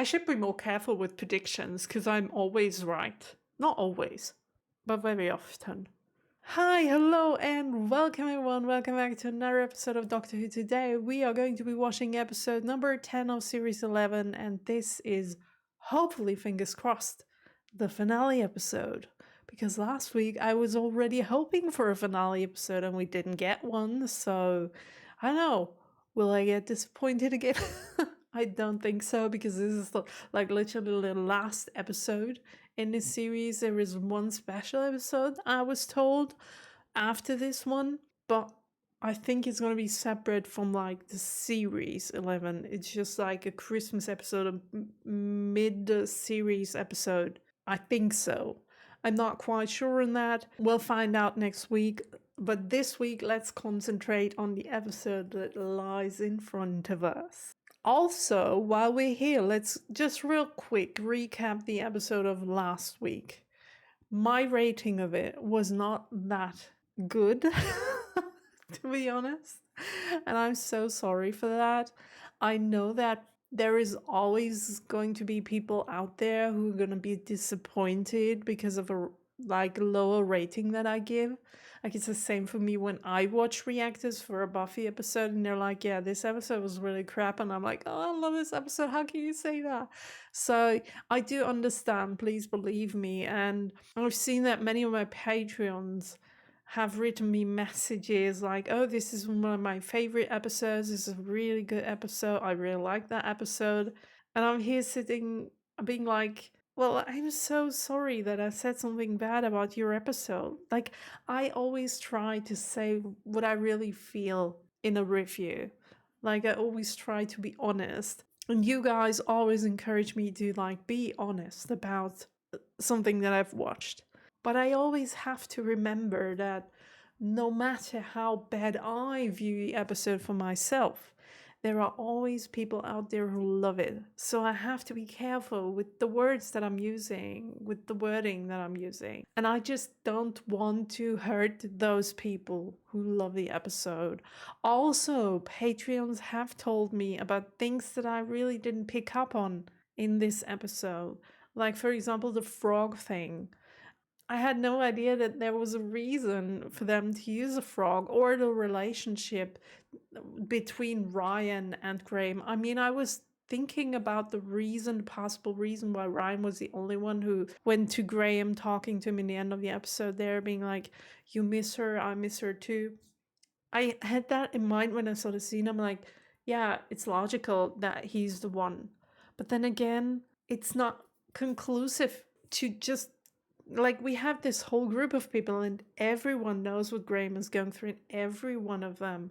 I should be more careful with predictions because I'm always right. Not always, but very often. Hi, hello, and welcome everyone. Welcome back to another episode of Doctor Who. Today we are going to be watching episode number 10 of series 11, and this is, hopefully, fingers crossed, the finale episode. Because last week I was already hoping for a finale episode and we didn't get one, so I don't know. Will I get disappointed again? I don't think so, because this is like literally the last episode in this series. There is one special episode, I was told, after this one, but I think it's going to be separate from like the series 11. It's just like a Christmas episode, a mid-series episode. I think so. I'm not quite sure on that. We'll find out next week. But this week, let's concentrate on the episode that lies in front of us. Also, while we're here, let's just real quick recap the episode of last week. My rating of it was not that good, to be honest. And I'm so sorry for that. I know that there is always going to be people out there who are going to be disappointed because of a lower rating that I give. Like, it's the same for me when I watch reactors for a Buffy episode and they're like, yeah, this episode was really crap, and I'm like, oh, I love this episode, how can you say that? So I do understand, please believe me. And I've seen that many of my Patreons have written me messages like, oh, this is one of my favorite episodes, this is a really good episode, I really like that episode. And I'm here sitting being like, well, I'm so sorry that I said something bad about your episode. Like, I always try to say what I really feel in a review. Like, I always try to be honest. And you guys always encourage me to, like, be honest about something that I've watched. But I always have to remember that no matter how bad I view the episode for myself, there are always people out there who love it. So I have to be careful with the words that I'm using, with the wording that I'm using. And I just don't want to hurt those people who love the episode. Also, Patreons have told me about things that I really didn't pick up on in this episode. Like, for example, the frog thing. I had no idea that there was a reason for them to use a frog, or the relationship between Ryan and Graham. I mean, I was thinking about the possible reason why Ryan was the only one who went to Graham, talking to him in the end of the episode there, being like, you miss her, I miss her too. I had that in mind when I saw the scene. I'm like, yeah, it's logical that he's the one. But then again, it's not conclusive to just, like, we have this whole group of people and everyone knows what Graham is going through, and every one of them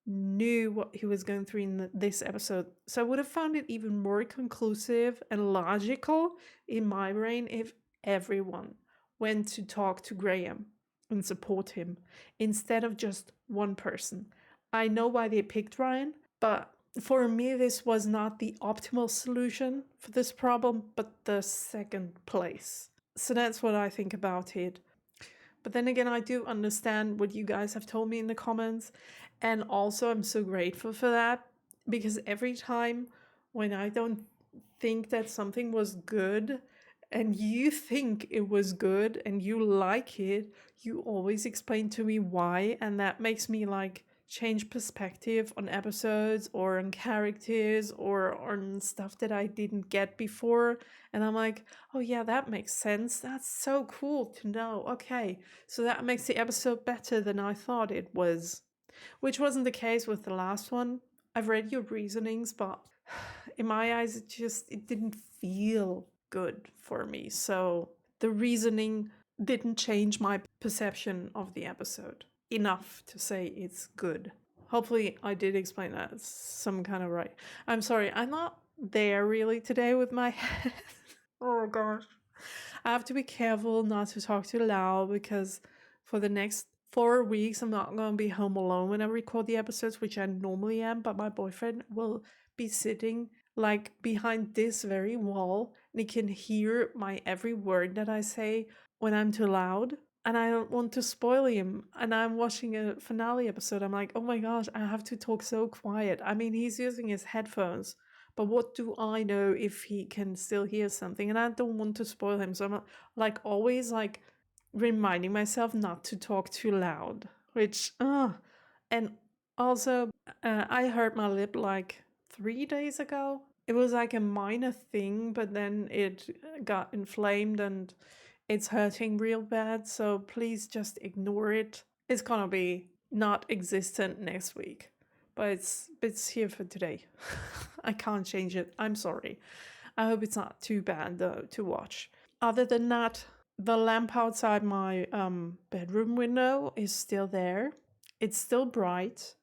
knew what he was going through in this episode. So I would have found it even more conclusive and logical in my brain if everyone went to talk to Graham and support him instead of just one person. I know why they picked Ryan, but for me this was not the optimal solution for this problem, but the second place. So that's what I think about it. But then again, I do understand what you guys have told me in the comments. And also, I'm so grateful for that. Because every time when I don't think that something was good, and you think it was good, and you like it, you always explain to me why. And that makes me, like, change perspective on episodes or on characters or on stuff that I didn't get before. And I'm like, oh yeah, that makes sense. That's so cool to know. Okay, so that makes the episode better than I thought it was. Which wasn't the case with the last one. I've read your reasonings, but in my eyes, it didn't feel good for me. So the reasoning didn't change my perception of the episode enough to say it's good. Hopefully I did explain that some kind of right. I'm sorry, I'm not there really today with my head. Oh gosh. I have to be careful not to talk too loud, because for the next 4 weeks I'm not going to be home alone when I record the episodes, which I normally am, but my boyfriend will be sitting like behind this very wall and he can hear my every word that I say when I'm too loud. And I don't want to spoil him. And I'm watching a finale episode. I'm like, oh my gosh, I have to talk so quiet. I mean, he's using his headphones, But what do I know if he can still hear something? And I don't want to spoil him. So I'm like always like reminding myself not to talk too loud, which, and also I hurt my lip like 3 days ago. It was like a minor thing, but then it got inflamed and it's hurting real bad. So please just ignore it. It's gonna be not existent next week, but it's here for today. I can't change it. I'm sorry. I hope it's not too bad though to watch. Other than that, the lamp outside my bedroom window is still there. It's still bright.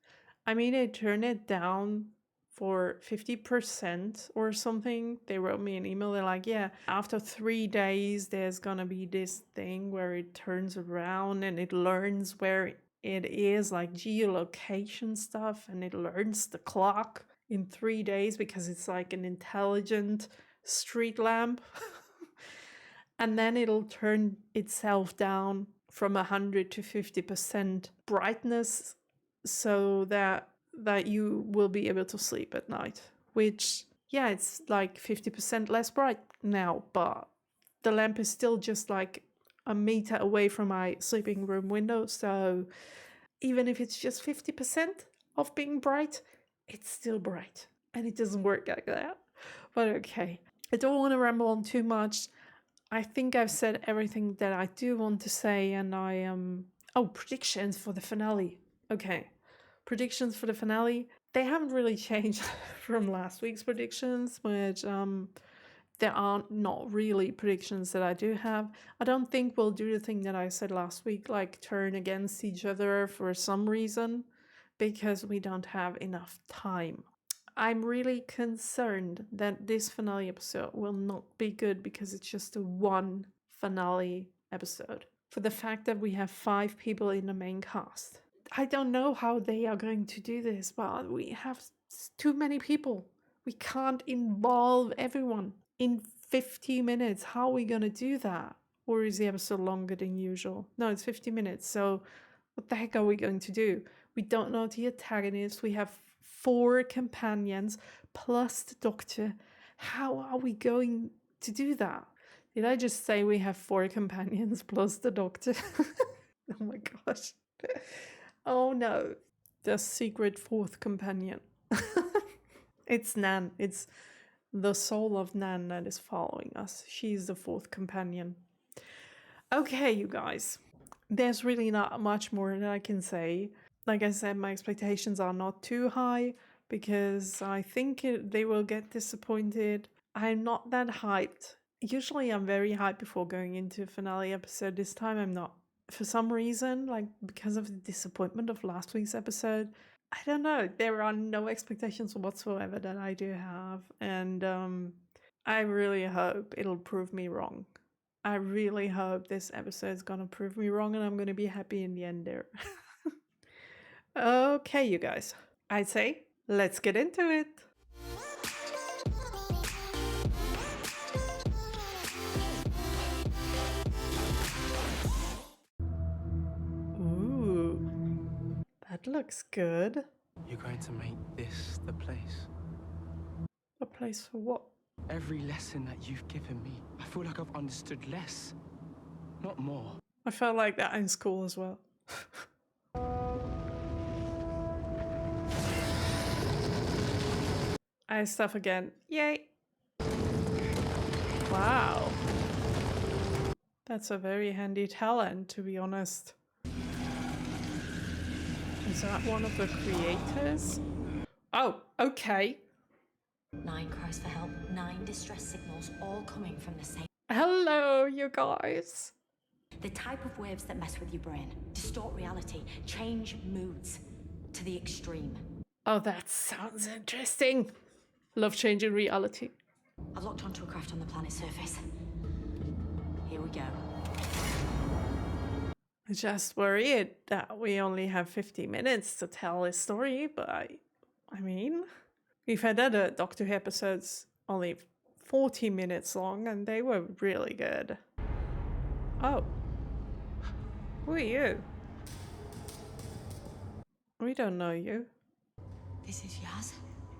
I mean, I turned it down for 50% or something. They wrote me an email. They're like, yeah, after 3 days, there's gonna be this thing where it turns around and it learns where it is, like geolocation stuff, and it learns the clock in 3 days because it's like an intelligent street lamp. And then it'll turn itself down from 100 to 50% brightness so that you will be able to sleep at night. Which, yeah, it's like 50% less bright now, but the lamp is still just like a meter away from my sleeping room window. So even if it's just 50% of being bright, it's still bright. And it doesn't work like that. But okay, I don't want to ramble on too much. I think I've said everything that I do want to say, and I am... Oh, predictions for the finale. Okay, predictions for the finale. They haven't really changed from last week's predictions, which there are not really predictions that I do have. I don't think we'll do the thing that I said last week, like turn against each other for some reason, because we don't have enough time. I'm really concerned that this finale episode will not be good because it's just a one finale episode. For the fact that we have 5 people in the main cast. I don't know how they are going to do this, but we have too many people. We can't involve everyone in 50 minutes. How are we going to do that? Or is the episode longer than usual? No, it's 50 minutes. So what the heck are we going to do? We don't know the antagonist. We have 4 companions plus the Doctor. How are we going to do that? Did I just say we have 4 companions plus the Doctor? Oh my gosh. Oh no. The secret 4th companion. It's Nan. It's the soul of Nan that is following us. She's the 4th companion. Okay, you guys. There's really not much more that I can say. Like I said, my expectations are not too high because I think they will get disappointed. I'm not that hyped. Usually I'm very hyped before going into a finale episode. This time I'm not. For some reason, like because of the disappointment of last week's episode, I don't know. There are no expectations whatsoever that I do have. And I really hope it'll prove me wrong. I really hope this episode is gonna prove me wrong and I'm gonna be happy in the end there. Okay, you guys. I'd say let's get into it. Ooh, that looks good. You're going to make this the place. A place for what? Every lesson that you've given me, I feel like I've understood less, not more. I felt like that in school as well. I stuff again. Yay! Wow. That's a very handy talent, to be honest. Is that one of the creators? Oh, okay. 9 cries for help, 9 distress signals, all coming from the same. Hello, you guys. The type of waves that mess with your brain, distort reality, change moods to the extreme. Oh, that sounds interesting. Love changing reality. I've locked onto a craft on the planet's surface. Here we go. Just worried that we only have 50 minutes to tell this story, but I mean, we've had other Doctor Who episodes only 40 minutes long and they were really good. Oh. Who are you? We don't know you. This is Yaz,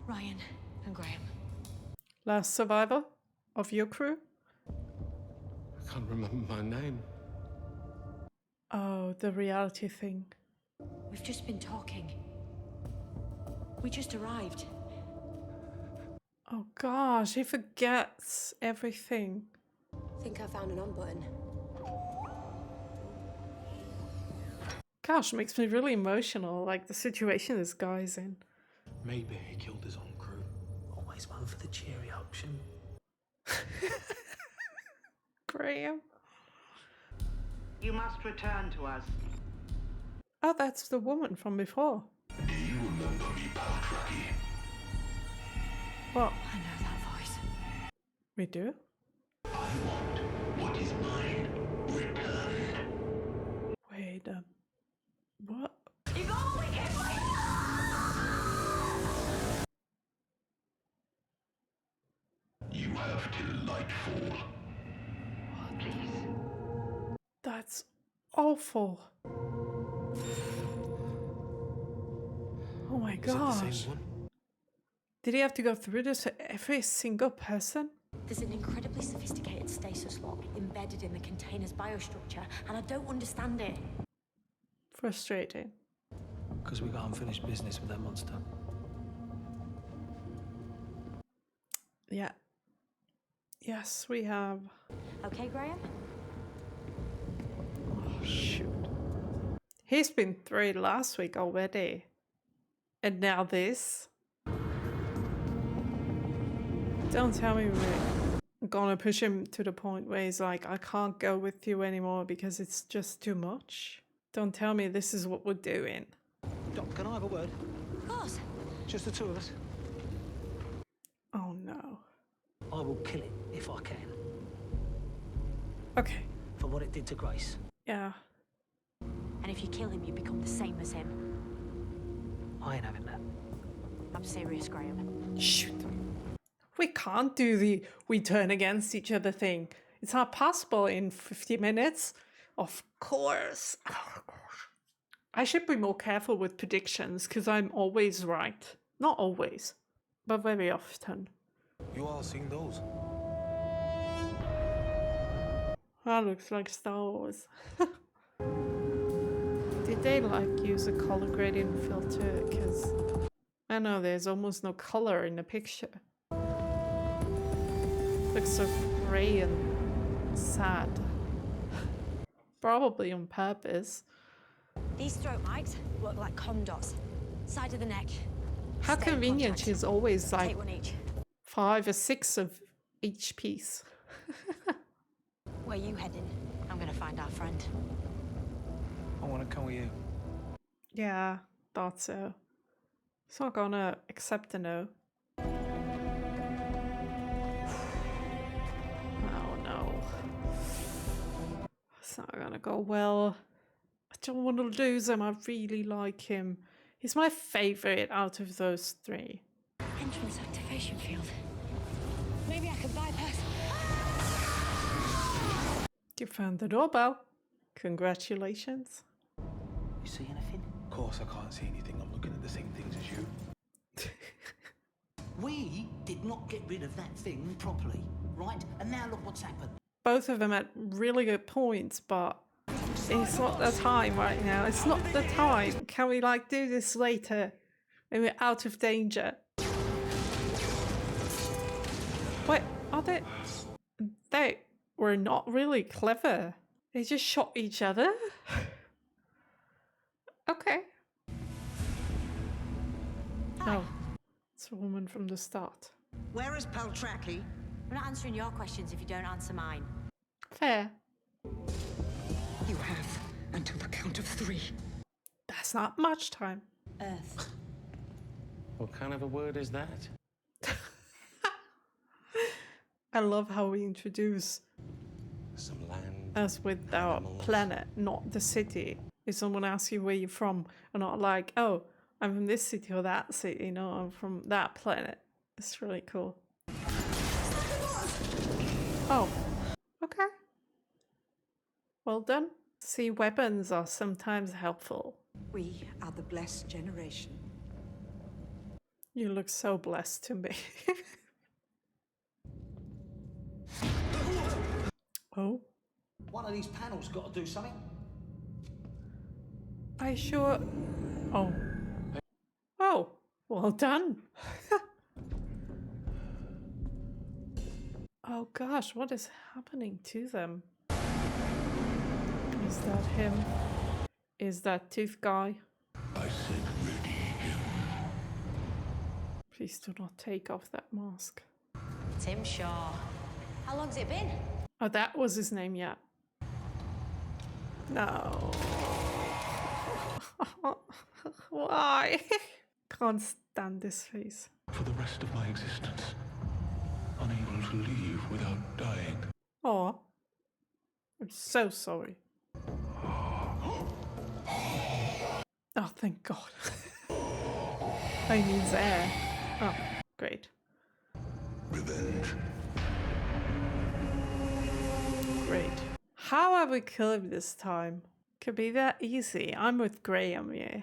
Ryan, and Graham. Last survivor of your crew? I can't remember my name. Oh, the reality thing. We've just been talking. We just arrived. Oh gosh, he forgets everything. Think I found an on button. Gosh, makes me really emotional, like the situation this guy's in. Maybe he killed his own crew. Always one for the cheery option. Graham. You must return to us. Oh, that's the woman from before. Do you remember me, Paltraki? What? I know that voice. We do? I want what is mine returned. Wait, what? You got all we came for! You have till nightfall. That's awful. Oh my Is that the gosh. same one? Did he have to go through this for every single person? There's an incredibly sophisticated stasis lock embedded in the container's biostructure, and I don't understand it. Frustrating. Because we got unfinished business with that monster. Yeah. Yes, we have. Okay, Graham? Oh, shoot. He's been through it last week already. And now this. Don't tell me we're gonna push him to the point where he's like, I can't go with you anymore because it's just too much. Don't tell me this is what we're doing. Doc, can I have a word? Of course. Just the two of us. Oh no. I will kill it if I can. Okay. For what it did to Grace. Yeah. And if you kill him, you become the same as him. I ain't having that. I'm serious, Graham. Shoot. We can't do the we turn against each other thing. It's not possible in 50 minutes. Of course. Oh, gosh. I should be more careful with predictions because I'm always right. Not always, but very often. You all seen those? That looks like Star Wars. Did they like use a color gradient filter? Because I know there's almost no color in the picture. Looks so grey and sad. Probably on purpose. These throat mics look like condots. Side of the neck. How Stay in convenient contact. she's always like Take one each. 5 or 6 of each piece. Where you heading? I'm gonna find our friend. I want to come with you. Yeah, thought so. It's not gonna accept a no. Oh no. It's not gonna go well. I don't want to lose him. I really like him. He's my favorite out of those 3. Entrance activation field. Maybe I can bypass. You found the doorbell. Congratulations. You see anything? Of course I can't see anything. I'm looking at the same things as you. We did not get rid of that thing properly, right? And now look what's happened. Both of them had really good points, but it's not the time right now. It's not the time. Can we like do this later when we're out of danger? Wait, are they? They were not really clever. They just shot each other. Okay. Oh, it's a woman from the start. Where is Paltraki? I'm not answering your questions if you don't answer mine. Fair. You have until the count of 3. That's not much time. Earth. What kind of a word is that? I love how we introduce Some land. us with our Animals. planet, not the city. If someone asks you where you're from, and not like, oh, I'm from this city or that city. No, I'm from that planet. It's really cool. Oh, okay. Well done. See, weapons are sometimes helpful. We are the blessed generation. You look so blessed to me. Oh, One of these panels got to do something. I sure. Oh. Oh, well done. Oh gosh, what is happening to them? Is that him? Is that Tooth Guy? I said ready him. Please do not take off that mask. Tim Shaw. How long's it been? Oh, that was his name, yeah. No. Why? Can't stand this face. For the rest of my existence, unable to leave without dying. Oh, I'm so sorry. Oh, thank God. I needs air. Oh, great. Revenge. Great. How have we killed him this time? Could be that easy. I'm with Graham, yeah.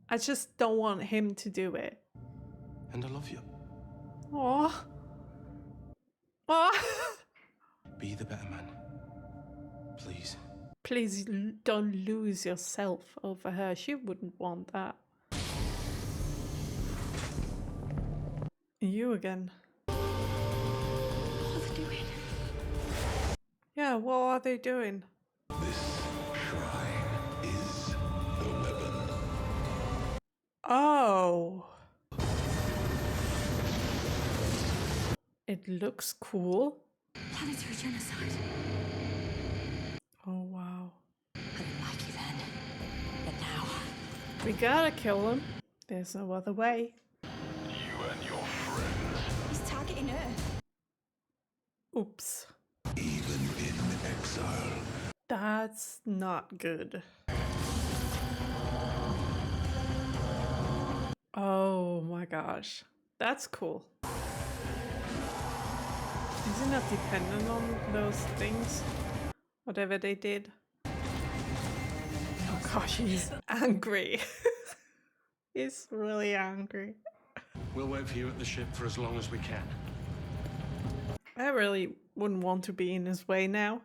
I just don't want him to do it. And I love you. Oh. Oh. Be the better man. Please. Please don't lose yourself over her. She wouldn't want that. You again. What are they doing? Yeah, what are they doing? This shrine is the weapon. Oh. It looks cool. Planetary genocide. Oh, wow. I didn't like you then. But now. We gotta kill him. There's no other way. You and your friends, He's targeting her. Oops. even in exile. That's not good. Oh my gosh. That's cool. Is it not dependent on those things? Whatever they did. Oh gosh, he's angry. He's really angry. We'll wait for you at the ship for as long as we can. I really wouldn't want to be in his way now.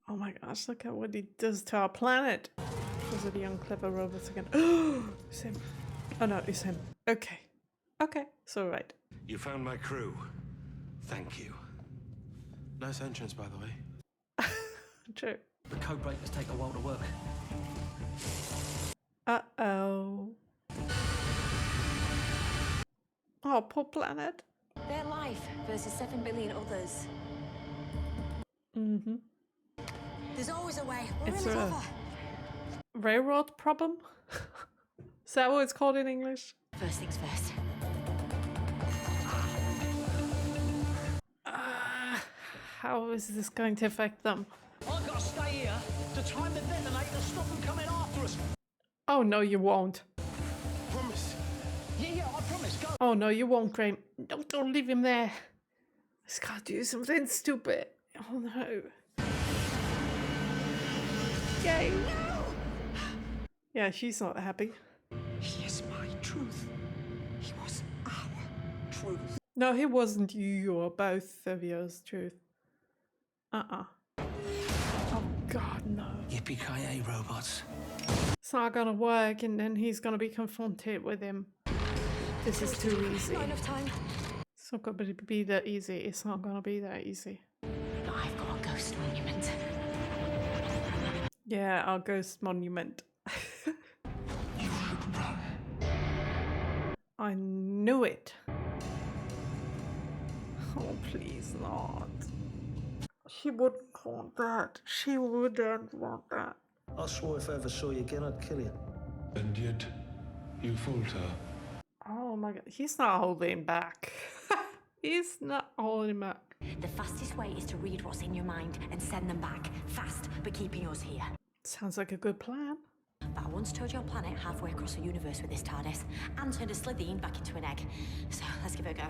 Oh my gosh, look at what he does to our planet. Those are the young clever robots again. Oh, it's him. Oh no, it's him. Okay. Okay, it's alright. You found my crew. Thank you. Nice entrance, by the way. True. The code breakers take a while to work. Uh-oh. Oh, poor planet. Their life versus 7 billion others. Mm-hmm. There's always a way. We're It's really a clever. railroad problem? Is that what it's called in English? First things first. How is this going to affect them? I've got to stay here to time the detonator to stop them coming after us. Oh no, you won't. Promise. Yeah, I promise. Go. Oh no, you won't, Graham. Don't leave him there. He's got to do something stupid. Oh no. Yay. No. Yeah, she's not happy. He is my truth. He was our truth. No, he wasn't you or both of yours, truth. Uh-uh. Oh god, no. Yippee-ki-yay, robots. It's not gonna work, and then he's gonna be confronted with him. This is too easy. Not enough time. It's not gonna be that easy. It's not gonna be that easy. But I've got a ghost monument. Yeah, our ghost monument. You should run. I knew it. Oh, please not. She wouldn't want that. She wouldn't want that. I swore if I ever saw you again, I'd kill you. And yet, you falter. Oh my god, he's not holding back. He's not holding back. The fastest way is to read what's in your mind and send them back. Fast, but keeping us here. Sounds like a good plan. But I once towed your planet halfway across the universe with this TARDIS and turned a Slitheen back into an egg. So let's give it a go.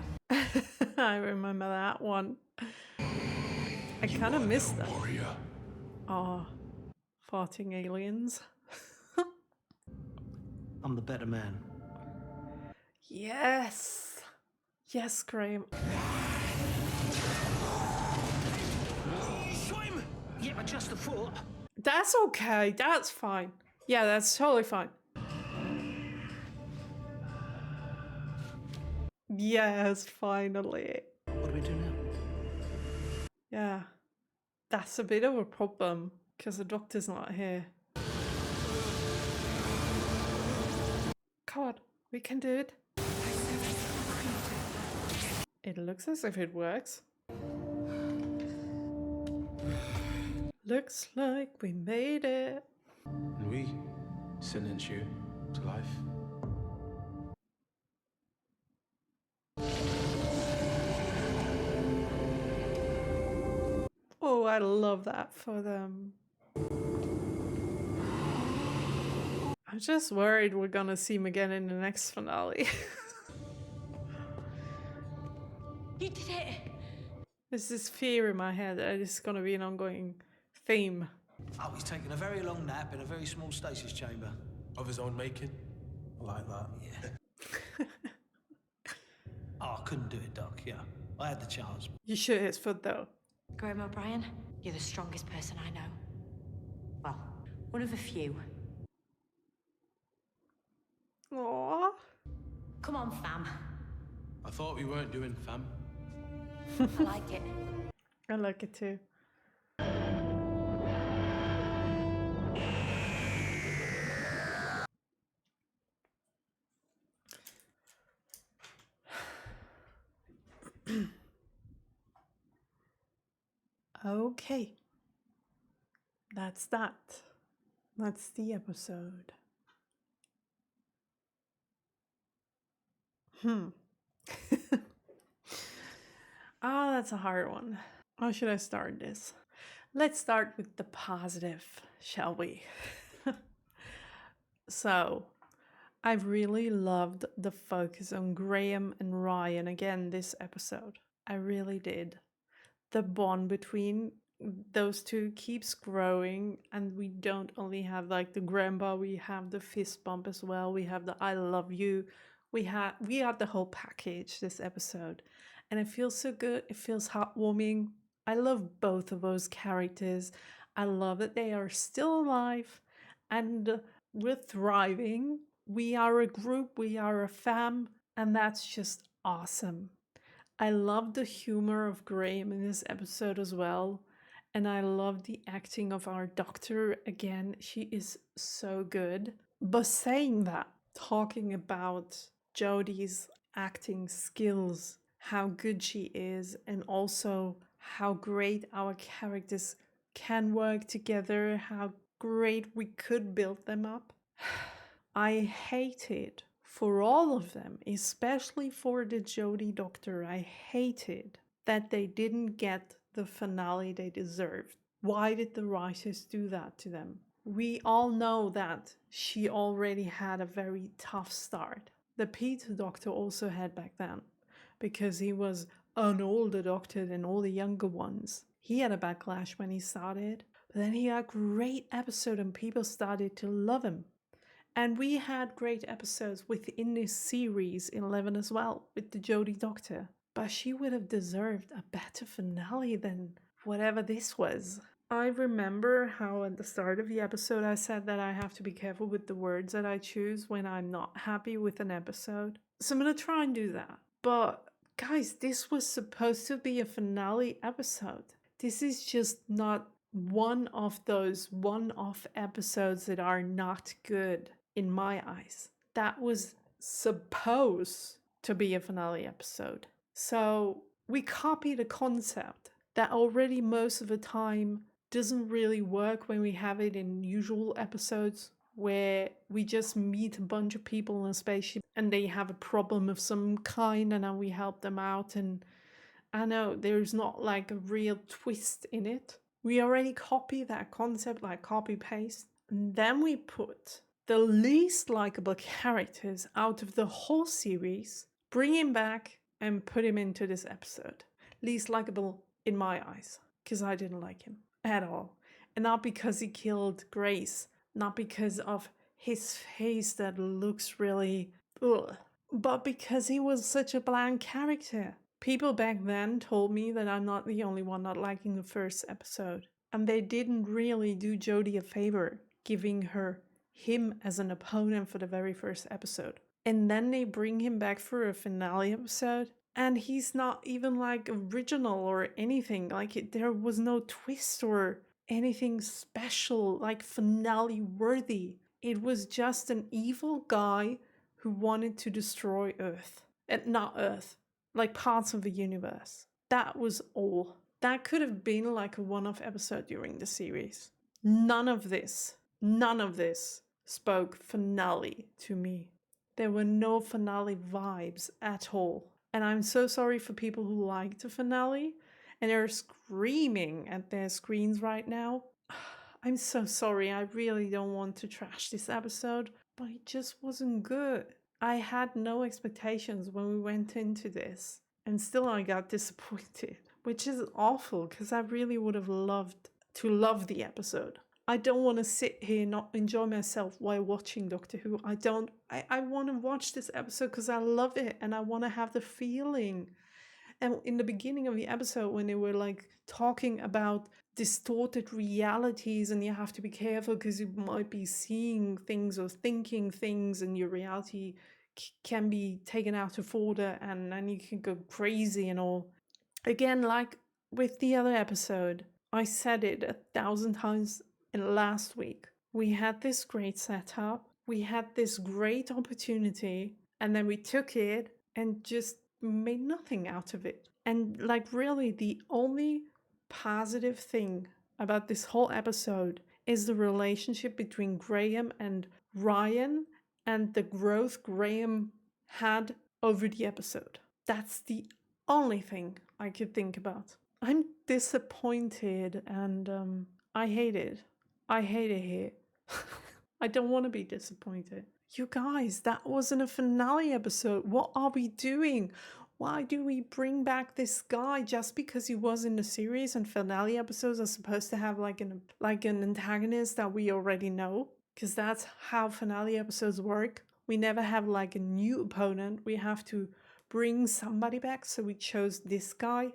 I remember that one. I kind of missed that. Warrior. Oh, farting aliens. I'm the better man. Yes. Yes, Graham. Yeah, but just a foot. That's okay. That's fine. Yeah, that's totally fine. Yes, finally. What do we do now? Yeah. That's a bit of a problem because the doctor's not here. God, we can do it. It looks as if it works. Looks like we made it. And we sentence you to life. Oh, I love that for them. I'm just worried we're gonna see him again in the next finale. You did it! There's this fear in my head that it's gonna be an ongoing theme. Oh, he's taken a very long nap in a very small stasis chamber. Of his own making. I like that. Yeah. Oh, I couldn't do it, Doc. Yeah, I had the chance. You shoot his foot though. Graham O'Brien, you're the strongest person I know. Well, one of a few. Aww. Come on, fam. I thought we weren't doing fam. I like it. I like it too. Okay. That's that. That's the episode. That's a hard one. How should I start this? Let's start with the positive, shall we? So, I really loved the focus on Graham and Ryan again this episode. I really did. The bond between those two keeps growing, and we don't only have like the grandpa, we have the fist bump as well, we have the I love you, we had the whole package this episode, and it feels so good. It feels heartwarming. I love both of those characters. I love that they are still alive and we're thriving. We are a group, we are a fam, and that's just awesome. I love the humor of Graham in this episode as well. And I love the acting of our doctor. Again, she is so good. But saying that, talking about Jodie's acting skills, how good she is, and also how great our characters can work together, how great we could build them up. I hated for all of them, especially for the Jodie doctor, I hated that they didn't get the finale they deserved. Why did the writers do that to them? We all know that she already had a very tough start. The Peter doctor also had back then, because he was an older doctor than all the younger ones. He had a backlash when he started, but then he had a great episode and people started to love him. And we had great episodes within this series 11 as well, with the Jodie Doctor. But she would have deserved a better finale than whatever this was. I remember how at the start of the episode I said that I have to be careful with the words that I choose when I'm not happy with an episode. So I'm going to try and do that. But guys, this was supposed to be a finale episode. This is just not one of those one-off episodes that are not good in my eyes. That was supposed to be a finale episode. So we copied a concept that already most of the time doesn't really work when we have it in usual episodes, where we just meet a bunch of people in a spaceship and they have a problem of some kind and then we help them out. And I know there's not like a real twist in it. We already copy that concept, like copy paste. And then we put the least likable characters out of the whole series, bring him back and put him into this episode. Least likable in my eyes, because I didn't like him at all. And not because he killed Grace, not because of his face that looks really ugh, but because he was such a bland character. People back then told me that I'm not the only one not liking the first episode. And they didn't really do Jodie a favor, giving him as an opponent for the very first episode. And then they bring him back for a finale episode, and he's not even like original or anything. Like there was no twist or anything special, like finale worthy. It was just an evil guy who wanted to destroy Earth. And not Earth, like parts of the universe. That was all. That could have been like a one-off episode during the series. None of this spoke finale to me. There were no finale vibes at all. And I'm so sorry for people who liked the finale and are screaming at their screens right now. I'm so sorry. I really don't want to trash this episode, but it just wasn't good. I had no expectations when we went into this, and still I got disappointed, which is awful because I really would have loved to love the episode. I don't want to sit here and not enjoy myself while watching Doctor Who. I want to watch this episode because I love it and I want to have the feeling. And in the beginning of the episode, when they were like talking about distorted realities and you have to be careful because you might be seeing things or thinking things and your reality can be taken out of order and then you can go crazy and all. Again, like with the other episode, I said it 1,000 times in last week. We had this great setup, we had this great opportunity, and then we took it and just made nothing out of it. And like really the only positive thing about this whole episode is the relationship between Graham and Ryan and the growth Graham had over the episode. That's the only thing I could think about. I'm disappointed and I hate it. I hate it here. I don't want to be disappointed. You guys, that wasn't a finale episode. What are we doing? Why do we bring back this guy just because he was in the series and finale episodes are supposed to have like an antagonist that we already know? Because that's how finale episodes work. We never have like a new opponent. We have to bring somebody back. So we chose this guy.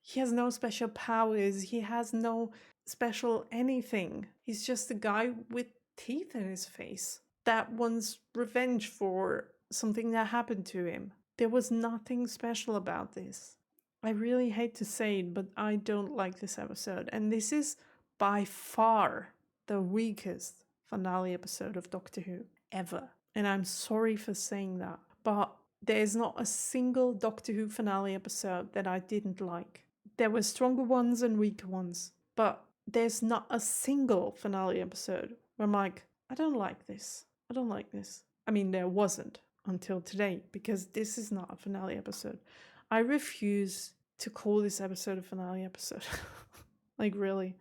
He has no special powers. He has no special anything. He's just a guy with teeth in his face that wants revenge for something that happened to him. There was nothing special about this. I really hate to say it, but I don't like this episode. And this is by far the weakest finale episode of Doctor Who ever. And I'm sorry for saying that, but there's not a single Doctor Who finale episode that I didn't like. There were stronger ones and weaker ones, but there's not a single finale episode where I'm like, I don't like this. I don't like this. I mean, there wasn't until today, because this is not a finale episode. I refuse to call this episode a finale episode. Like, really.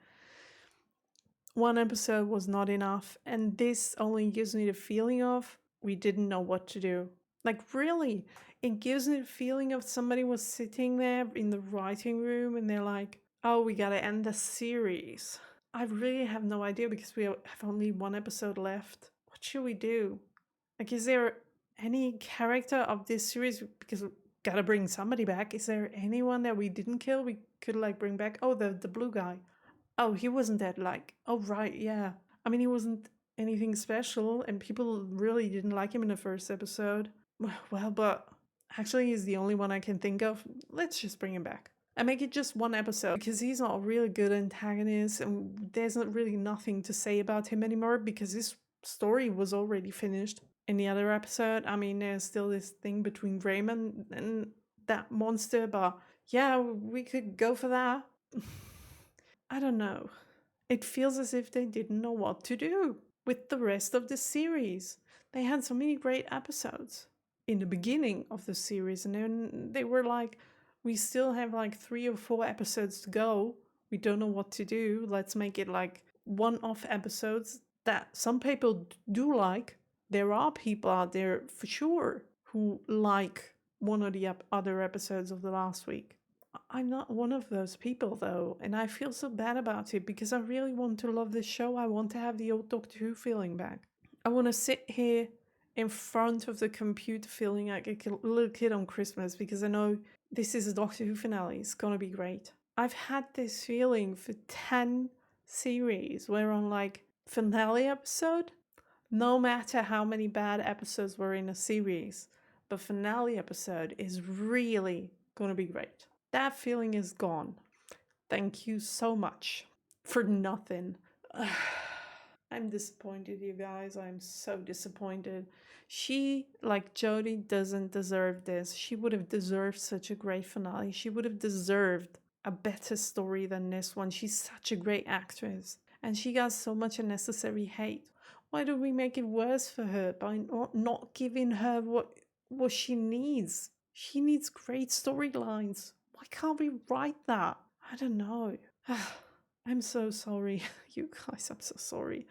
One episode was not enough, and this only gives me the feeling of we didn't know what to do. Like, really, it gives me the feeling of somebody was sitting there in the writing room and they're like, oh, we gotta end the series. I really have no idea because we have only one episode left. What should we do? Like, is there any character of this series, because we gotta bring somebody back, is there anyone that we didn't kill we could like bring back? Oh, the blue guy. Oh, he wasn't that like, oh right, yeah. I mean, he wasn't anything special and people really didn't like him in the first episode. Well, but actually he's the only one I can think of. Let's just bring him back and make it just one episode, because he's not a really good antagonist and there's not really nothing to say about him anymore because his story was already finished. In the other episode, I mean, there's still this thing between Raymond and that monster, but yeah, we could go for that. I don't know. It feels as if they didn't know what to do with the rest of the series. They had so many great episodes in the beginning of the series, and then they were like, we still have like 3 or 4 episodes to go. We don't know what to do. Let's make it like one-off episodes that some people do like. There are people out there for sure who like one or the other episodes of the last week. I'm not one of those people though, and I feel so bad about it because I really want to love this show. I want to have the old Doctor Who feeling back. I want to sit here in front of the computer feeling like a little kid on Christmas because I know this is a Doctor Who finale. It's gonna be great. I've had this feeling for 10 series where on like finale episode, no matter how many bad episodes were in a series, the finale episode is really gonna be great. That feeling is gone. Thank you so much for nothing. I'm disappointed, you guys. I'm so disappointed. She, like Jodie, doesn't deserve this. She would have deserved such a great finale. She would have deserved a better story than this one. She's such a great actress. And she got so much unnecessary hate. Why do we make it worse for her by not giving her what she needs? She needs great storylines. Why can't we write that? I don't know. I'm so sorry. You guys, I'm so sorry.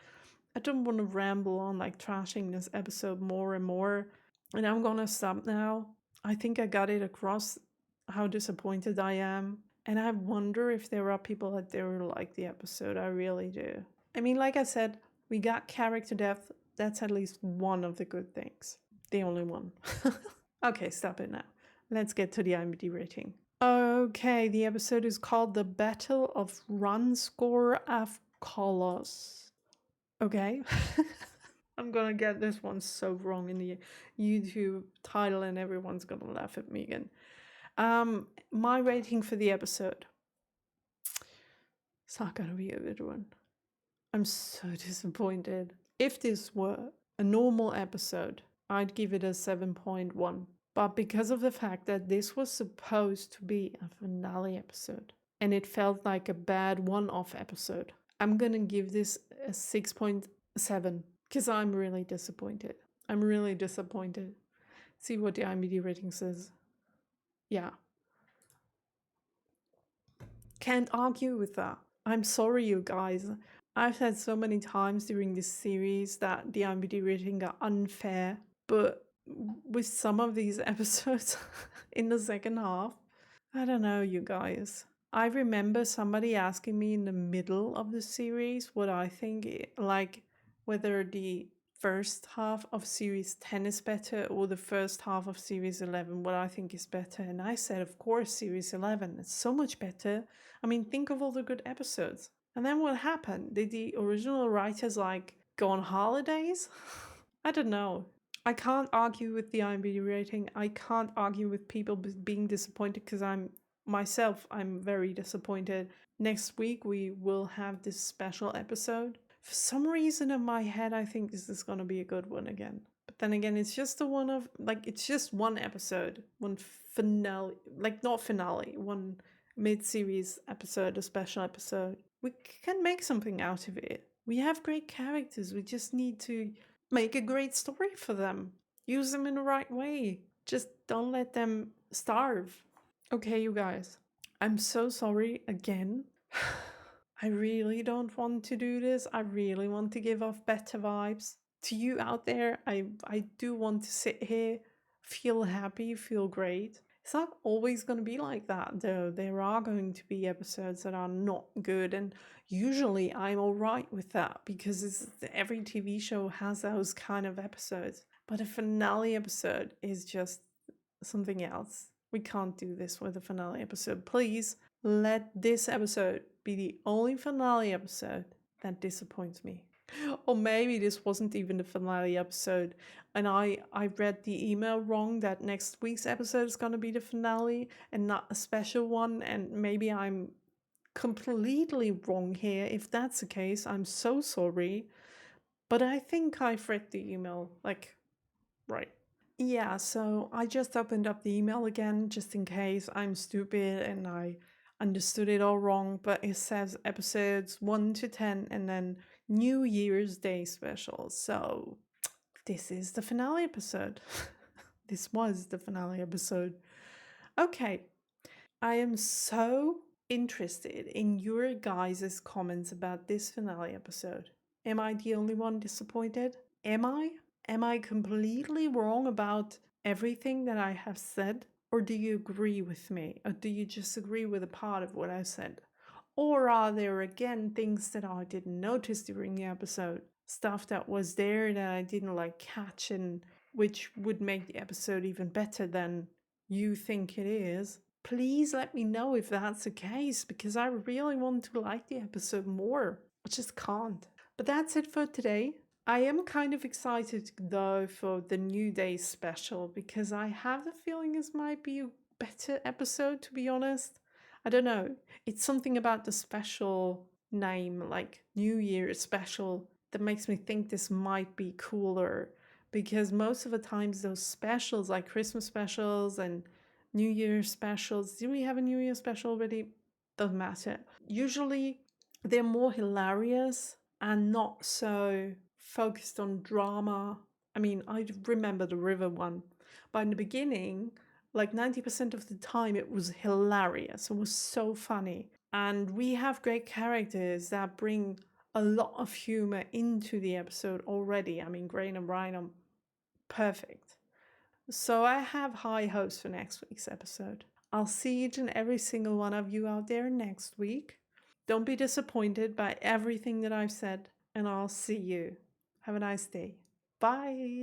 I don't want to ramble on like trashing this episode more and more. And I'm gonna stop now. I think I got it across how disappointed I am. And I wonder if there are people out there who like the episode. I really do. I mean, like I said, we got character depth. That's at least one of the good things. The only one. Okay, stop it now. Let's get to the IMDb rating. Okay, the episode is called The Battle of Ranskoor of Kolos. Okay. I'm gonna get this one so wrong in the YouTube title and everyone's gonna laugh at me again. My rating for the episode. It's not gonna be a good one. I'm so disappointed. If this were a normal episode, I'd give it a 7.1. But because of the fact that this was supposed to be a finale episode, and it felt like a bad one-off episode, I'm gonna give this a 6.7 because I'm really disappointed. I'm really disappointed. See what the IMDb rating says. Yeah. Can't argue with that. I'm sorry, you guys. I've said so many times during this series that the IMDb rating got unfair, but with some of these episodes in the second half, I don't know, you guys. I remember somebody asking me in the middle of the series what I think, like whether the first half of series 10 is better or the first half of series 11, what I think is better. And I said, of course, series 11. It's so much better. I mean, think of all the good episodes. And then what happened? Did the original writers like go on holidays? I don't know. I can't argue with the IMDb rating. I can't argue with people being disappointed because I'm very disappointed. Next week we will have this special episode. For some reason in my head I think this is going to be a good one again. But then again, it's just it's just one episode, one finale, like not finale, one mid-series episode, a special episode. We can make something out of it. We have great characters. We just need to make a great story for them. Use them in the right way. Just don't let them starve. Okay, you guys. I'm so sorry again. I really don't want to do this. I really want to give off better vibes. To you out there, I do want to sit here, feel happy, feel great. It's not always going to be like that, though. There are going to be episodes that are not good, and usually I'm alright with that because every TV show has those kind of episodes. But a finale episode is just something else. We can't do this with a finale episode. Please let this episode be the only finale episode that disappoints me. Or maybe this wasn't even the finale episode and I read the email wrong that next week's episode is going to be the finale and not a special one, and maybe I'm completely wrong here. If that's the case, I'm so sorry. But I think I've read the email, right. Yeah, so I just opened up the email again just in case I'm stupid and I understood it all wrong, but it says episodes 1 to 10 and then New Year's Day special. So this is the finale episode. This was the finale episode. Okay, I am so interested in your guys' comments about this finale episode. Am I the only one disappointed? Am I? Am I completely wrong about everything that I have said? Or do you agree with me? Or do you just agree with a part of what I said? Or are there again things that I didn't notice during the episode? Stuff that was there that I didn't catch, and which would make the episode even better than you think it is? Please let me know if that's the case, because I really want to like the episode more. I just can't. But that's it for today. I am kind of excited though for the New Day special, because I have the feeling this might be a better episode, to be honest. I don't know. It's something about the special name, like New Year special, that makes me think this might be cooler. Because most of the times those specials, like Christmas specials and New Year specials, do we have a New Year special already? Doesn't matter. Usually they're more hilarious and not so focused on drama. I mean, I remember the river one, but in the beginning, like 90% of the time, it was hilarious. It was so funny. And we have great characters that bring a lot of humor into the episode already. I mean, Grain and Ryan are perfect. So I have high hopes for next week's episode. I'll see each and every single one of you out there next week. Don't be disappointed by everything that I've said, and I'll see you. Have a nice day. Bye.